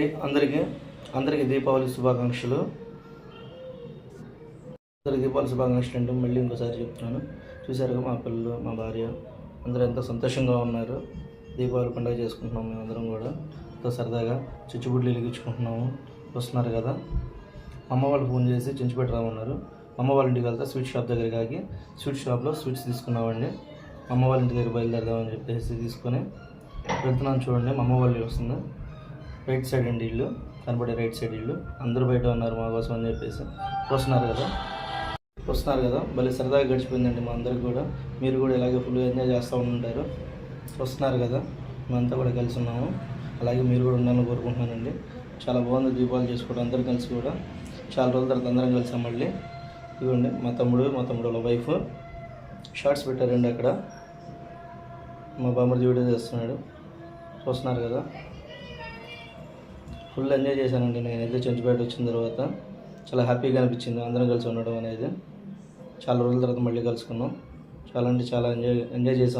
అందరికీ అందరికీ దీపావళి శుభాకాంక్షలు. అందరికీ దీపావళి శుభాకాంక్షలు అంటే మళ్ళీ ఇంకోసారి చెప్తున్నాను. చూసారుగా మా పిల్లలు, మా భార్య అందరూ ఎంతో సంతోషంగా ఉన్నారు. దీపావళి పండుగ చేసుకుంటున్నాము. మేము అందరం కూడా ఎంతో సరదాగా చిచ్చుబుడ్లు వెలిగించుకుంటున్నాము. వస్తున్నారు కదా. అమ్మ వాళ్ళు ఫోన్ చేసి చించిపెట్టి రామన్నారు. అమ్మ వాళ్ళ ఇంటికి వెళ్తే స్వీట్ షాప్ దగ్గరికి ఆగి స్వీట్ షాప్లో స్వీట్స్ తీసుకున్నామండి. అమ్మ వాళ్ళ ఇంటి దగ్గర బయలుదేరదామని చెప్పేసి తీసుకొని వెళ్తున్నాను. చూడండి, మా అమ్మ వాళ్ళు వస్తుంది. రైట్ సైడ్ అండి ఇల్లు, కనబడే రైట్ సైడ్ ఇల్లు. అందరూ బయట ఉన్నారు మా కోసం అని చెప్పేసి వస్తున్నారు కదా. భలే సరదాగా గడిచిపోయిందండి మా అందరికి కూడా. మీరు కూడా ఇలాగే ఫుల్ ఎంజాయ్ చేస్తూ ఉంటారు. వస్తున్నారు కదా, మేమంతా కూడా కలిసి ఉన్నాము. అలాగే మీరు కూడా ఉండాలని కోరుకుంటున్నానండి. చాలా బాగుంది దీపావళి చేసుకోవడం అందరూ కలిసి కూడా. చాలా రోజుల తర్వాత అందరం కలిసాం మళ్ళీ. ఇవ్వండి మా తమ్ముడు వాళ్ళ వైఫ్ షార్ట్స్ పెట్టారండి అక్కడ. మా బామ్మర్ది వీడియో చేస్తున్నాడు. చూస్తున్నారు కదా. ఫుల్ ఎంజాయ్ చేశానండి నేనైతే. చించిపేట వచ్చిన తర్వాత చాలా హ్యాపీగా అనిపించింది అందరం కలిసి ఉండడం అనేది. చాలా రోజుల తర్వాత మళ్ళీ కలుసుకున్నాం. చాలా అంటే చాలా ఎంజాయ్ చేసాం.